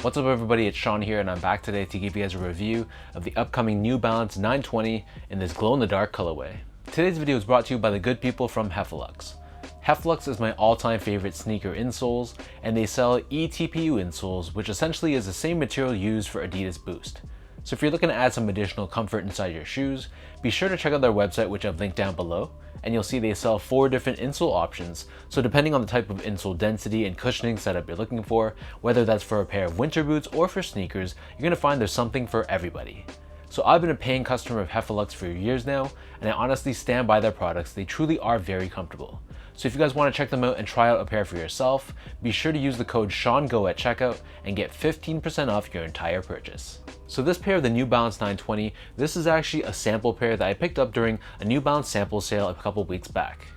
What's up everybody, it's Sean here and I'm back today to give you guys a review of the upcoming New Balance 920 in this glow-in-the-dark colorway. Today's video is brought to you by the good people from Heffelux. Heffelux is my all-time favorite sneaker insoles, and they sell eTPU insoles, which essentially is the same material used for Adidas Boost. So if you're looking to add some additional comfort inside your shoes, be sure to check out their website, which I've linked down below, and you'll see they sell 4 different insole options. So depending on the type of insole density and cushioning setup you're looking for, whether that's for a pair of winter boots or for sneakers, you're gonna find there's something for everybody. So I've been a paying customer of Heffelux for years now, and I honestly stand by their products. They truly are very comfortable. So if you guys want to check them out and try out a pair for yourself, be sure to use the code SEANGO at checkout and get 15% off your entire purchase. So this pair of the New Balance 920, this is actually a sample pair that I picked up during a New Balance sample sale a couple weeks back.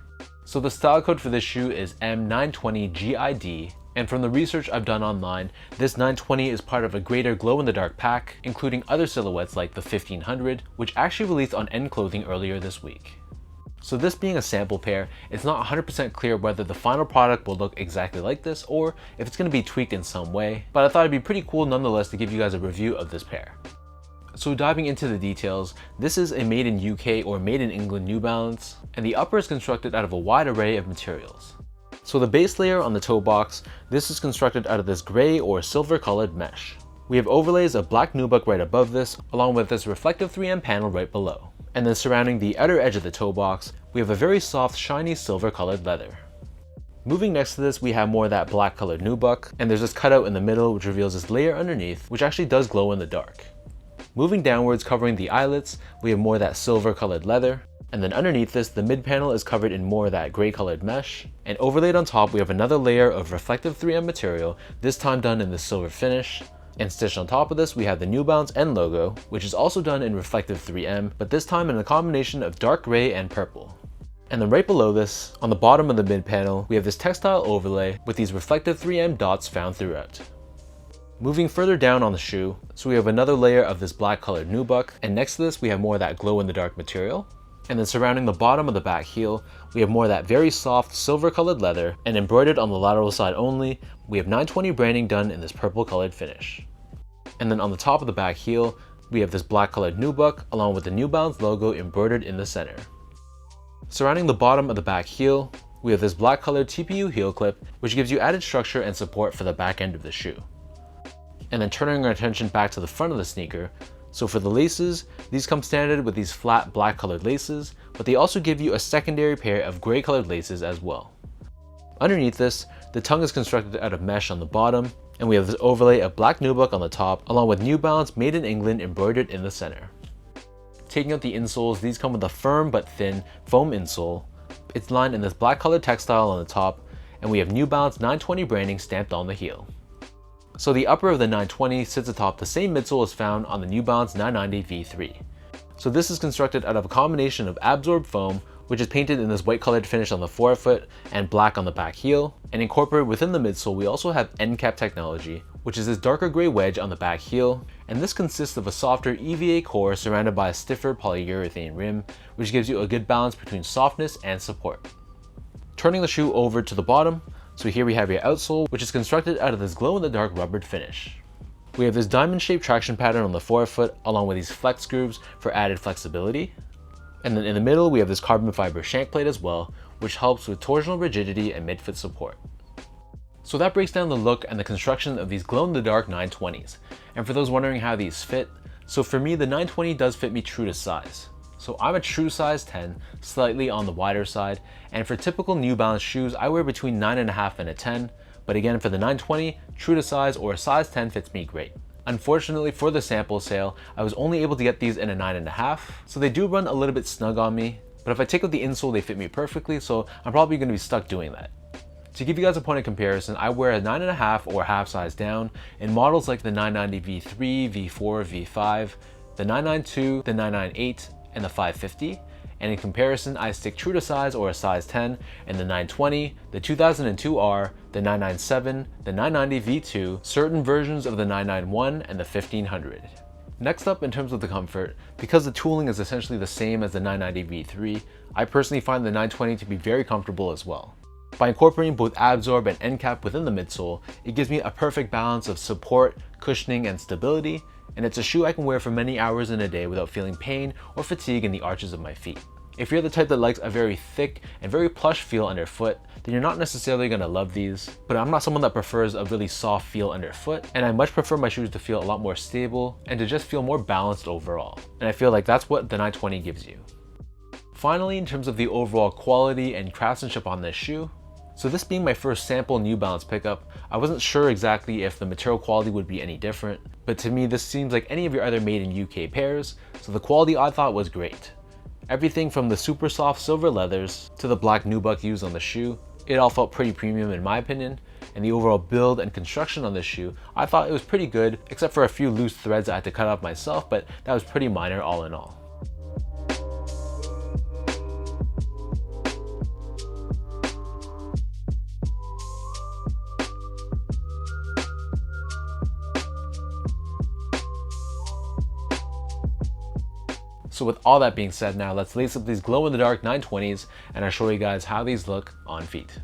So the style code for this shoe is M920GID, and from the research I've done online, this 920 is part of a greater glow-in-the-dark pack, including other silhouettes like the 1500, which actually released on End Clothing earlier this week. So this being a sample pair, it's not 100% clear whether the final product will look exactly like this or if it's going to be tweaked in some way, but I thought it'd be pretty cool nonetheless to give you guys a review of this pair. So diving into the details, this is a made in UK or made in England New Balance, and the upper is constructed out of a wide array of materials. So the base layer on the toe box, this is constructed out of this gray or silver colored mesh. We have overlays of black nubuck right above this, along with this reflective 3M panel right below. And then surrounding the outer edge of the toe box, we have a very soft, shiny silver colored leather. Moving next to this, we have more of that black colored nubuck, and there's this cutout in the middle which reveals this layer underneath, which actually does glow in the dark. Moving downwards, covering the eyelets, we have more of that silver colored leather, and then underneath this, the mid panel is covered in more of that gray colored mesh, and overlaid on top, we have another layer of reflective 3M material, this time done in the silver finish. And stitched on top of this, we have the New Balance N logo, which is also done in reflective 3M, but this time in a combination of dark gray and purple. And then right below this, on the bottom of the mid panel, we have this textile overlay with these reflective 3M dots found throughout. Moving further down on the shoe, so we have another layer of this black colored nubuck, and next to this we have more of that glow in the dark material. And then surrounding the bottom of the back heel, we have more of that very soft silver colored leather, and embroidered on the lateral side only, we have 920 branding done in this purple colored finish. And then on the top of the back heel, we have this black colored nubuck along with the New Balance logo embroidered in the center. Surrounding the bottom of the back heel, we have this black colored TPU heel clip, which gives you added structure and support for the back end of the shoe. And then turning our attention back to the front of the sneaker, so for the laces, these come standard with these flat black colored laces, but they also give you a secondary pair of gray colored laces as well. Underneath this, the tongue is constructed out of mesh on the bottom, and we have this overlay of black nubuck on the top, along with New Balance Made in England embroidered in the center. Taking out the insoles, these come with a firm but thin foam insole. It's lined in this black colored textile on the top, and we have New Balance 920 branding stamped on the heel. So the upper of the 920 sits atop the same midsole as found on the New Balance 990 V3. So this is constructed out of a combination of absorbed foam, which is painted in this white colored finish on the forefoot and black on the back heel, and incorporated within the midsole we also have end cap technology, which is this darker gray wedge on the back heel, and this consists of a softer EVA core surrounded by a stiffer polyurethane rim, which gives you a good balance between softness and support. Turning the shoe over to the bottom, so here we have your outsole, which is constructed out of this glow-in-the-dark rubbered finish. We have this diamond-shaped traction pattern on the forefoot, along with these flex grooves for added flexibility. And then in the middle, we have this carbon fiber shank plate as well, which helps with torsional rigidity and mid-foot support. So that breaks down the look and the construction of these glow-in-the-dark 920s. And for those wondering how these fit, so for me, the 920 does fit me true to size. So I'm a true size 10, slightly on the wider side, and for typical New Balance shoes, I wear between 9.5 and a 10, but again for the 920, true to size or a size 10 fits me great. Unfortunately for the sample sale, I was only able to get these in a 9.5, so they do run a little bit snug on me, but if I take out the insole, they fit me perfectly, so I'm probably going to be stuck doing that. To give you guys a point of comparison, I wear a 9.5 or half size down in models like the 990 V3, V4, V5, the 992, the 998, and the 550, and in comparison I stick true to size or a size 10 in the 920, the 2002R, the 997, the 990 V2, certain versions of the 991, and the 1500. Next up, in terms of the comfort, because the tooling is essentially the same as the 990 V3, I personally find the 920 to be very comfortable as well. By incorporating both Absorb and end cap within the midsole, it gives me a perfect balance of support, cushioning, and stability, and it's a shoe I can wear for many hours in a day without feeling pain or fatigue in the arches of my feet. If you're the type that likes a very thick and very plush feel underfoot, then you're not necessarily going to love these, but I'm not someone that prefers a really soft feel underfoot, and I much prefer my shoes to feel a lot more stable and to just feel more balanced overall. And I feel like that's what the 920 gives you. Finally, in terms of the overall quality and craftsmanship on this shoe, so this being my first sample New Balance pickup, I wasn't sure exactly if the material quality would be any different, but to me this seems like any of your other made in UK pairs, so the quality I thought was great. Everything from the super soft silver leathers to the black nubuck used on the shoe, it all felt pretty premium in my opinion, and the overall build and construction on this shoe, I thought it was pretty good, except for a few loose threads I had to cut off myself, but that was pretty minor all in all. So with all that being said, now let's lace up these glow-in-the-dark 920s and I'll show you guys how these look on feet.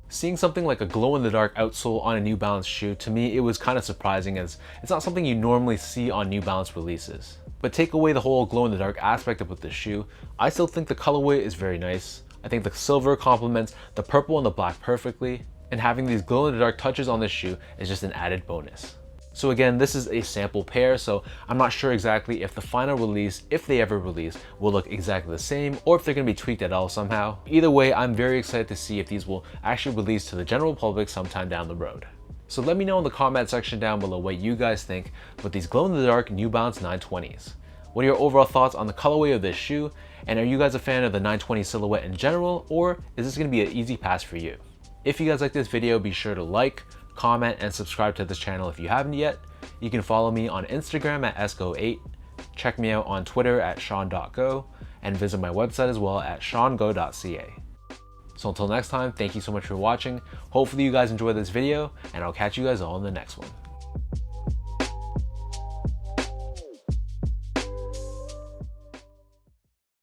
Seeing something like a glow-in-the-dark outsole on a New Balance shoe, to me it was kind of surprising as it's not something you normally see on New Balance releases. But take away the whole glow-in-the-dark aspect of with this shoe, I still think the colorway is very nice. I think the silver complements the purple and the black perfectly, and having these glow-in-the-dark touches on this shoe is just an added bonus. So again, this is a sample pair, so I'm not sure exactly if the final release, if they ever release, will look exactly the same or if they're going to be tweaked at all somehow. Either way, I'm very excited to see if these will actually release to the general public sometime down the road. So let me know in the comment section down below what you guys think with these glow-in-the-dark New Balance 920s. What are your overall thoughts on the colorway of this shoe? And are you guys a fan of the 920 silhouette in general, or is this going to be an easy pass for you? If you guys like this video, be sure to like, comment, and subscribe to this channel if you haven't yet. You can follow me on Instagram at esgo8, check me out on Twitter at sean.go, and visit my website as well at seango.ca. So until next time, thank you so much for watching. Hopefully you guys enjoyed this video, and I'll catch you guys all in the next one.